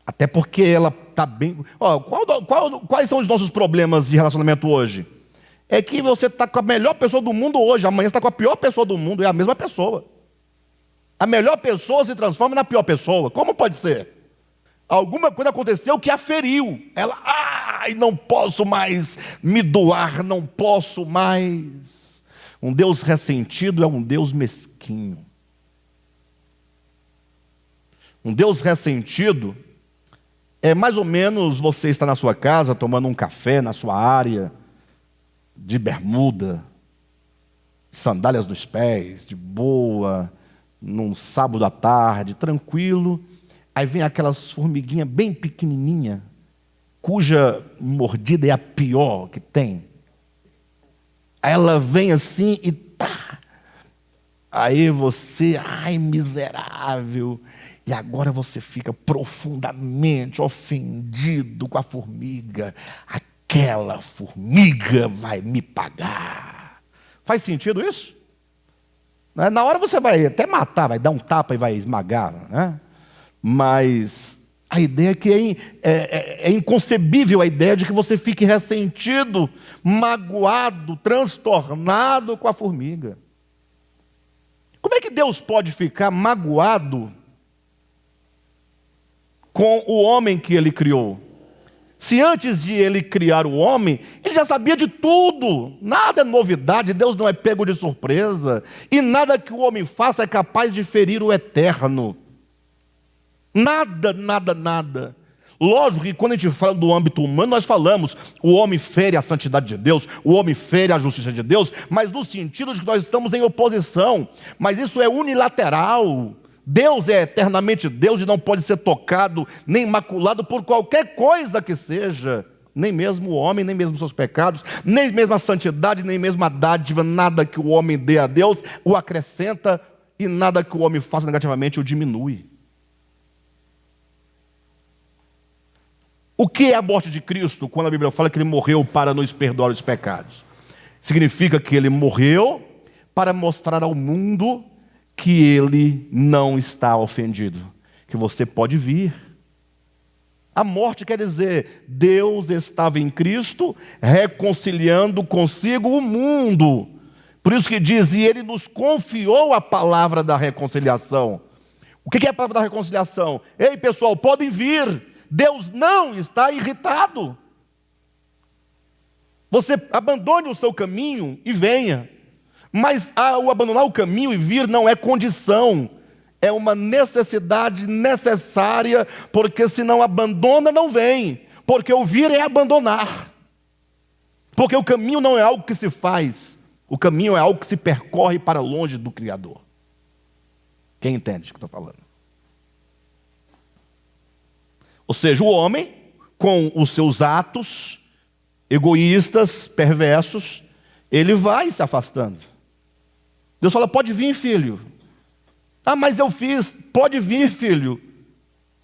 Speaker 1: Até porque ela está bem... Quais são os nossos problemas de relacionamento hoje? É que você está com a melhor pessoa do mundo hoje, amanhã você está com a pior pessoa do mundo, é a mesma pessoa. A melhor pessoa se transforma na pior pessoa. Como pode ser? Alguma coisa aconteceu que a feriu. Ela, não posso mais me doar, não posso mais. Um Deus ressentido é um Deus mesquinho. Um Deus ressentido é mais ou menos você estar na sua casa, tomando um café na sua área, de bermuda, sandálias nos pés, de boa, num sábado à tarde, tranquilo, aí vem aquelas formiguinhas bem pequenininha, cuja mordida é a pior que tem. Aí ela vem assim e tá. Aí você, miserável. E agora você fica profundamente ofendido com a formiga. Aquela formiga vai me pagar. Faz sentido isso? Na hora você vai até matar, vai dar um tapa e vai esmagar, né? Mas A ideia é que é inconcebível a ideia de que você fique ressentido, magoado, transtornado com a formiga. Como é que Deus pode ficar magoado com o homem que Ele criou? Se antes de Ele criar o homem, Ele já sabia de tudo. Nada é novidade, Deus não é pego de surpresa. E nada que o homem faça é capaz de ferir o eterno. Nada, nada, nada. Lógico que quando a gente fala do âmbito humano, nós falamos, o homem fere a santidade de Deus, o homem fere a justiça de Deus, mas no sentido de que nós estamos em oposição. Mas isso é unilateral. Deus é eternamente Deus e não pode ser tocado, nem maculado por qualquer coisa que seja. Nem mesmo o homem, nem mesmo seus pecados, nem mesmo a santidade, nem mesmo a dádiva. Nada que o homem dê a Deus o acrescenta e nada que o homem faça negativamente o diminui. O que é a morte de Cristo, quando a Bíblia fala que Ele morreu para nos perdoar os pecados? Significa que Ele morreu para mostrar ao mundo que Ele não está ofendido, que você pode vir. A morte quer dizer, Deus estava em Cristo, reconciliando consigo o mundo. Por isso que diz, e Ele nos confiou a palavra da reconciliação. O que é a palavra da reconciliação? Ei pessoal, podem vir. Deus não está irritado. Você abandone o seu caminho e venha. Mas ao abandonar o caminho e vir não é condição. É uma necessidade necessária, porque se não abandona, não vem. Porque o vir é abandonar. Porque o caminho não é algo que se faz. O caminho é algo que se percorre para longe do Criador. Quem entende o que eu estou falando? Ou seja, o homem, com os seus atos egoístas, perversos, ele vai se afastando. Deus fala, pode vir, filho. Ah, mas eu fiz. Pode vir, filho.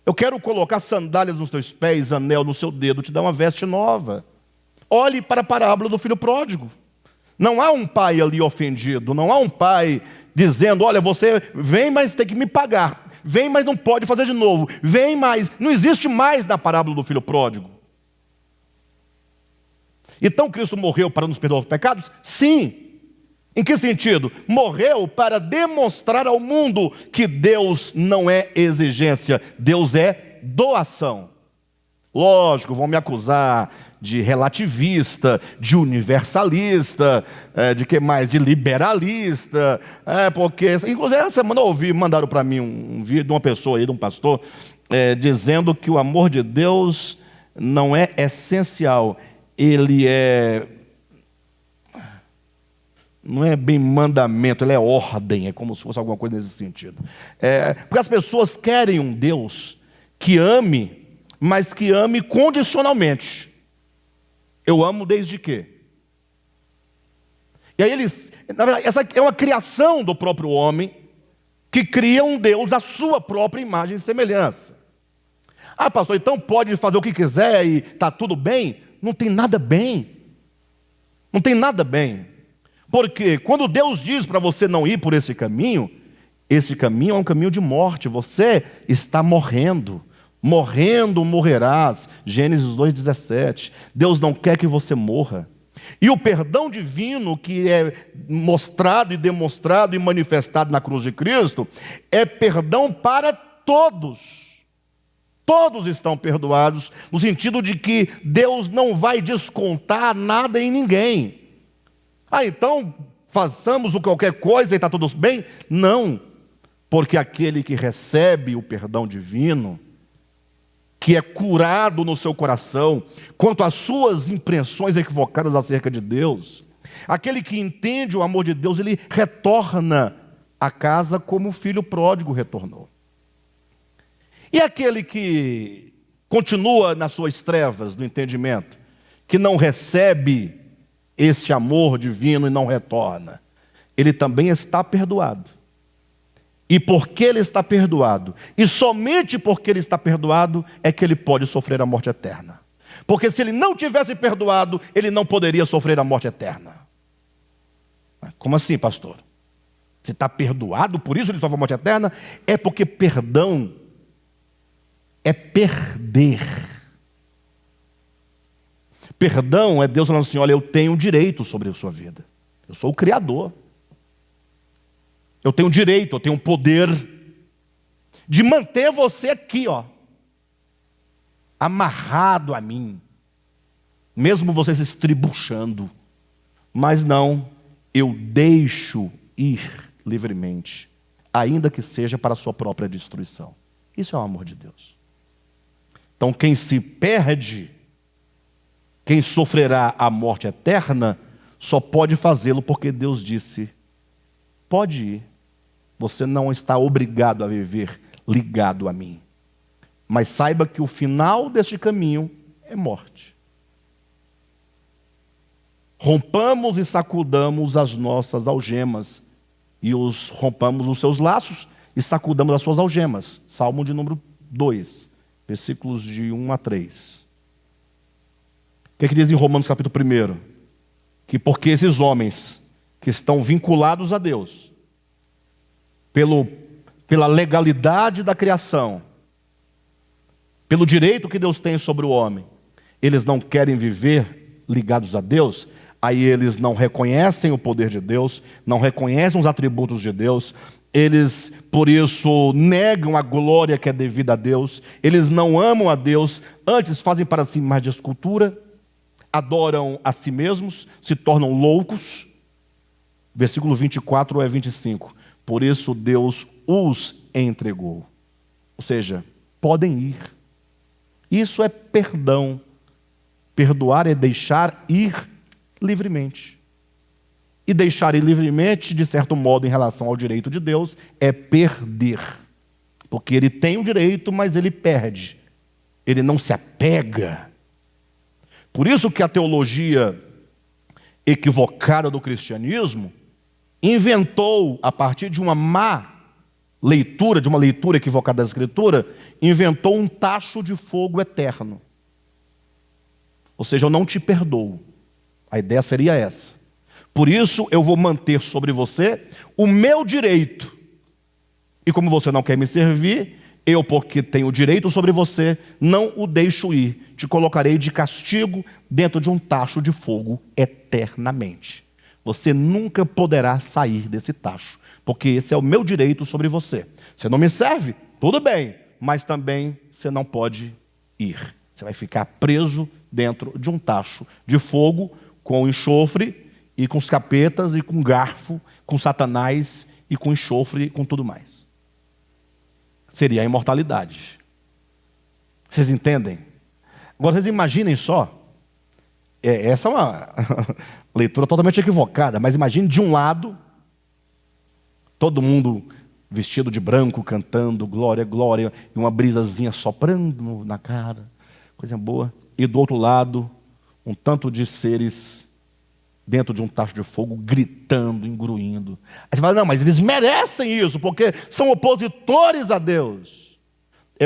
Speaker 1: Eu quero colocar sandálias nos teus pés, anel no seu dedo, te dar uma veste nova. Olhe para a parábola do filho pródigo. Não há um pai ali ofendido, não há um pai dizendo, olha, você vem, mas tem que me pagar. Vem, mas não pode fazer de novo. Vem, mas não existe mais na parábola do filho pródigo. Então Cristo morreu para nos perdoar os pecados? Sim. Em que sentido? Morreu para demonstrar ao mundo que Deus não é exigência, Deus é doação. Lógico, vão me acusar de relativista, de universalista, de que mais? De liberalista, porque, inclusive essa semana eu ouvi, mandaram para mim um vídeo de uma pessoa aí, de um pastor, dizendo que o amor de Deus não é essencial, ele não é bem mandamento, ele é ordem, é como se fosse alguma coisa nesse sentido. Porque as pessoas querem um Deus que ame, mas que ame condicionalmente. Eu amo desde que? E aí na verdade, essa é uma criação do próprio homem, que cria um Deus à sua própria imagem e semelhança. Ah, pastor, então pode fazer o que quiser e está tudo bem? Não tem nada bem. Não tem nada bem. Porque quando Deus diz para você não ir por esse caminho é um caminho de morte. Você está morrendo. Morrendo morrerás. Gênesis 2,17. Deus não quer que você morra. E o perdão divino que é mostrado e demonstrado e manifestado na cruz de Cristo é perdão para todos. Todos estão perdoados, no sentido de que Deus não vai descontar nada em ninguém. Ah, então façamos qualquer coisa e está tudo bem? Não, porque aquele que recebe o perdão divino, que é curado no seu coração, quanto às suas impressões equivocadas acerca de Deus, aquele que entende o amor de Deus, ele retorna à casa como o filho pródigo retornou. E aquele que continua nas suas trevas do entendimento, que não recebe esse amor divino e não retorna, ele também está perdoado. E porque ele está perdoado, e somente porque ele está perdoado, é que ele pode sofrer a morte eterna. Porque se ele não tivesse perdoado, ele não poderia sofrer a morte eterna. Como assim, pastor? Você está perdoado, por isso ele sofre a morte eterna? É porque perdão é perder. Perdão é Deus falando assim: olha, eu tenho direito sobre a sua vida. Eu sou o Criador. Eu tenho direito, eu tenho poder de manter você aqui, ó, amarrado a mim, mesmo você se estribuchando. Mas não, eu deixo ir livremente, ainda que seja para a sua própria destruição. Isso é o amor de Deus. Então quem se perde, quem sofrerá a morte eterna, só pode fazê-lo porque Deus disse: pode ir, você não está obrigado a viver ligado a mim. Mas saiba que o final deste caminho é morte. Rompamos e sacudamos as nossas algemas, e rompamos os seus laços e sacudamos as suas algemas. Salmo de número 2, versículos de 1 a 3. O que diz em Romanos capítulo 1? Que porque esses homens que estão vinculados a Deus, pela legalidade da criação, pelo direito que Deus tem sobre o homem, eles não querem viver ligados a Deus, aí eles não reconhecem o poder de Deus, não reconhecem os atributos de Deus, eles, por isso, negam a glória que é devida a Deus, eles não amam a Deus, antes fazem para si mais de escultura, adoram a si mesmos, se tornam loucos. Versículo 24 a 25. Por isso Deus os entregou. Ou seja, podem ir. Isso é perdão. Perdoar é deixar ir livremente. E deixar ir livremente, de certo modo, em relação ao direito de Deus, é perder. Porque ele tem o direito, mas ele perde. Ele não se apega. Por isso que a teologia equivocada do cristianismo inventou, a partir de uma má leitura, de uma leitura equivocada da Escritura, inventou um tacho de fogo eterno. Ou seja, eu não te perdoo. A ideia seria essa. Por isso eu vou manter sobre você o meu direito. E como você não quer me servir, eu, porque tenho direito sobre você, não o deixo ir. Te colocarei de castigo dentro de um tacho de fogo eternamente. Você nunca poderá sair desse tacho, porque esse é o meu direito sobre você. Você não me serve? Tudo bem, mas também você não pode ir. Você vai ficar preso dentro de um tacho de fogo, com enxofre, e com os capetas, e com garfo, com Satanás, e com enxofre, e com tudo mais. Seria a imortalidade. Vocês entendem? Agora vocês imaginem só, essa é uma leitura totalmente equivocada, mas imagine de um lado, todo mundo vestido de branco, cantando glória, glória, e uma brisazinha soprando na cara, coisa boa, e do outro lado, um tanto de seres dentro de um tacho de fogo, gritando, engruindo. Aí você fala: não, mas eles merecem isso, porque são opositores a Deus.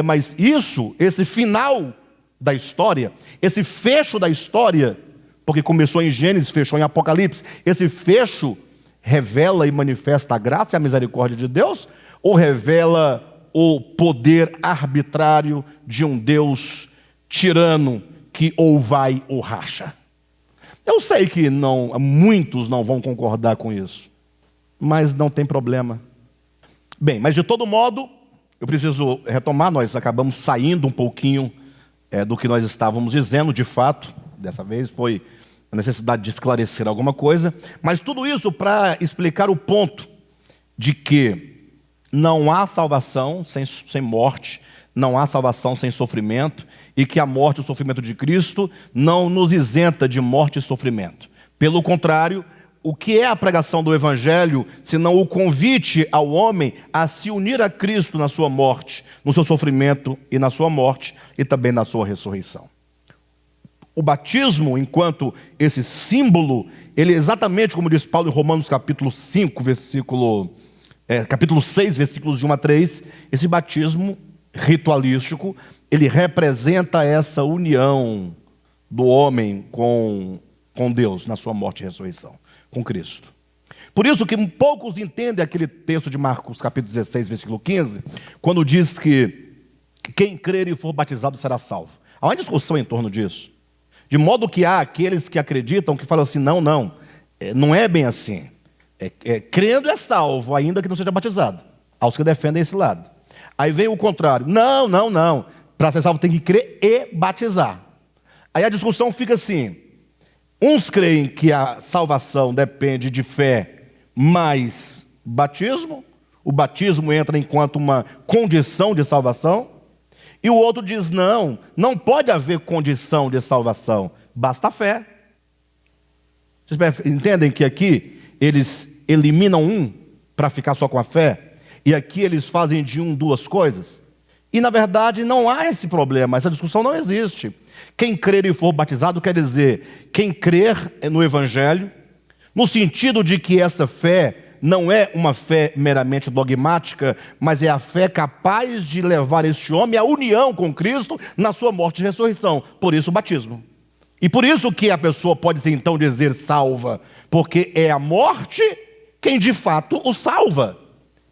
Speaker 1: Mas isso, esse final da história, esse fecho da história, porque começou em Gênesis, fechou em Apocalipse, esse fecho revela e manifesta a graça e a misericórdia de Deus, ou revela o poder arbitrário de um Deus tirano que ou vai ou racha? Eu sei que muitos não vão concordar com isso, mas não tem problema. Bem, mas de todo modo, eu preciso retomar, nós acabamos saindo um pouquinho do que nós estávamos dizendo, de fato, dessa vez foi a necessidade de esclarecer alguma coisa, mas tudo isso para explicar o ponto de que não há salvação sem morte, não há salvação sem sofrimento, e que a morte e o sofrimento de Cristo não nos isenta de morte e sofrimento. Pelo contrário, o que é a pregação do Evangelho, senão o convite ao homem a se unir a Cristo na sua morte, no seu sofrimento e na sua morte, e também na sua ressurreição. O batismo, enquanto esse símbolo, ele é exatamente como diz Paulo em Romanos capítulo 5, capítulo 6, versículos de 1 a 3, esse batismo ritualístico, ele representa essa união do homem com Deus na sua morte e ressurreição, com Cristo. Por isso que poucos entendem aquele texto de Marcos capítulo 16, versículo 15, quando diz que quem crer e for batizado será salvo. Há uma discussão em torno disso. De modo que há aqueles que acreditam, que falam assim, não é bem assim. Crendo é salvo, ainda que não seja batizado. Há os que defendem esse lado. Aí vem o contrário. Não. Para ser salvo tem que crer e batizar. Aí a discussão fica assim. Uns creem que a salvação depende de fé mais batismo. O batismo entra enquanto uma condição de salvação. E o outro diz, não pode haver condição de salvação. Basta a fé. Vocês entendem que aqui eles eliminam um para ficar só com a fé? E aqui eles fazem de duas coisas? E na verdade não há esse problema, essa discussão não existe. Quem crer e for batizado quer dizer, quem crer no Evangelho, no sentido de que essa fé não é uma fé meramente dogmática, mas é a fé capaz de levar este homem à união com Cristo na sua morte e ressurreição. Por isso o batismo. E por isso que a pessoa pode então dizer salva, porque é a morte quem de fato o salva.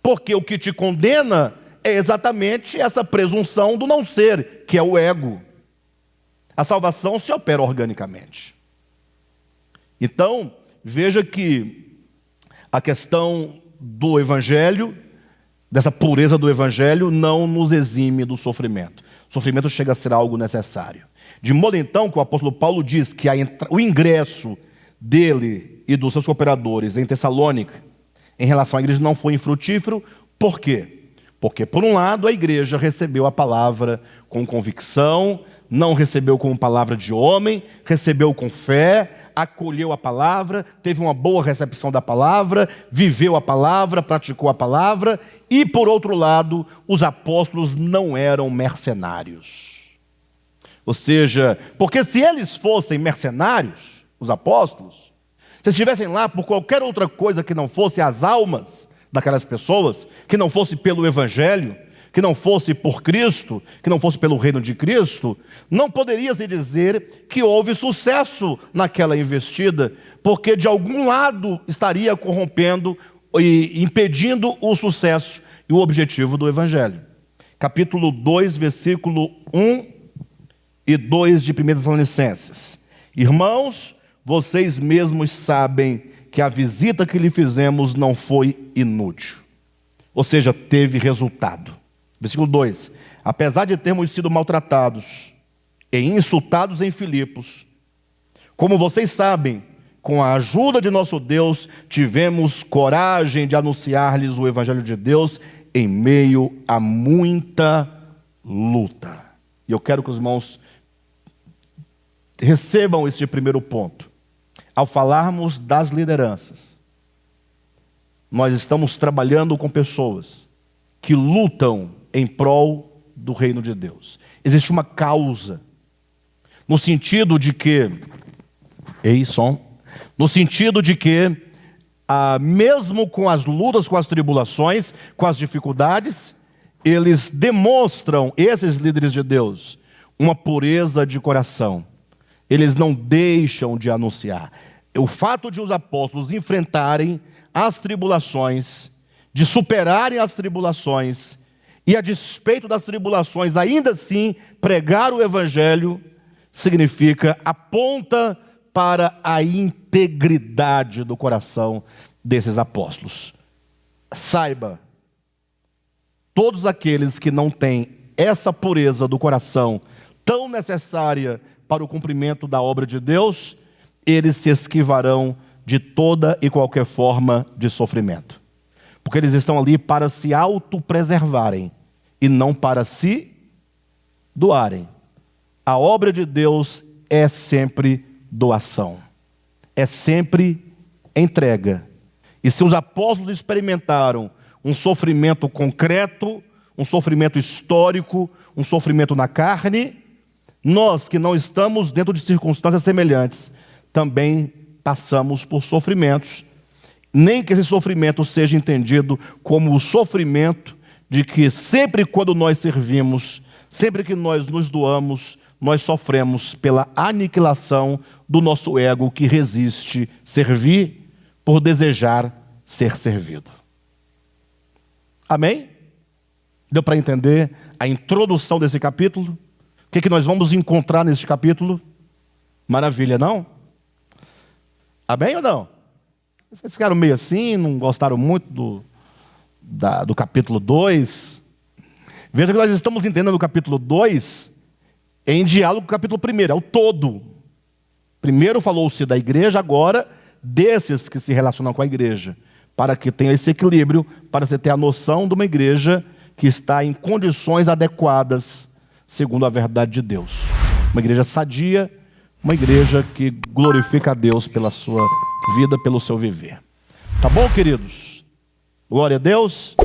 Speaker 1: Porque o que te condena é exatamente essa presunção do não ser, que é o ego. A salvação se opera organicamente. Então, veja que a questão do Evangelho, dessa pureza do Evangelho, não nos exime do sofrimento. O sofrimento chega a ser algo necessário. De modo então que o apóstolo Paulo diz que o ingresso dele e dos seus cooperadores em Tessalônica, em relação à igreja, não foi infrutífero. Por quê? Porque, por um lado, a igreja recebeu a palavra com convicção, não recebeu como palavra de homem, recebeu com fé, acolheu a palavra, teve uma boa recepção da palavra, viveu a palavra, praticou a palavra. E, por outro lado, os apóstolos não eram mercenários. Ou seja, porque se eles fossem mercenários, os apóstolos, se estivessem lá por qualquer outra coisa que não fosse as almas daquelas pessoas, que não fosse pelo Evangelho, que não fosse por Cristo, que não fosse pelo reino de Cristo, não poderia se dizer que houve sucesso naquela investida, porque de algum lado estaria corrompendo e impedindo o sucesso e o objetivo do Evangelho. Capítulo 2, versículo 1 e 2 de 1 Tessalonicenses. Irmãos, vocês mesmos sabem que a visita que lhe fizemos não foi inútil. Ou seja, teve resultado. Versículo 2. Apesar de termos sido maltratados e insultados em Filipos, como vocês sabem, com a ajuda de nosso Deus, tivemos coragem de anunciar-lhes o Evangelho de Deus em meio a muita luta. E eu quero que os irmãos recebam este primeiro ponto. Ao falarmos das lideranças, nós estamos trabalhando com pessoas que lutam em prol do reino de Deus. Existe uma causa, no sentido de que, mesmo com as lutas, com as tribulações, com as dificuldades, eles demonstram, esses líderes de Deus, uma pureza de coração. Eles não deixam de anunciar. O fato de os apóstolos enfrentarem as tribulações, de superarem as tribulações, e a despeito das tribulações, ainda assim, pregar o Evangelho, aponta para a integridade do coração desses apóstolos. Saiba, todos aqueles que não têm essa pureza do coração, tão necessária para o cumprimento da obra de Deus, eles se esquivarão de toda e qualquer forma de sofrimento. Porque eles estão ali para se autopreservarem e não para se doarem. A obra de Deus é sempre doação, é sempre entrega. E se os apóstolos experimentaram um sofrimento concreto, um sofrimento histórico, um sofrimento na carne, nós que não estamos dentro de circunstâncias semelhantes, também passamos por sofrimentos, nem que esse sofrimento seja entendido como o sofrimento de que sempre quando nós servimos, sempre que nós nos doamos, nós sofremos pela aniquilação do nosso ego que resiste servir por desejar ser servido. Amém? Deu para entender a introdução desse capítulo? O que nós vamos encontrar nesse capítulo? Maravilha, não? Amém ou não? Vocês ficaram meio assim, não gostaram muito do capítulo 2? Veja que nós estamos entendendo o capítulo 2 em diálogo com o capítulo 1, é o todo. Primeiro falou-se da igreja, agora desses que se relacionam com a igreja, para que tenha esse equilíbrio, para você ter a noção de uma igreja que está em condições adequadas, segundo a verdade de Deus. Uma igreja sadia, uma igreja que glorifica a Deus pela sua vida, pelo seu viver. Tá bom, queridos? Glória a Deus.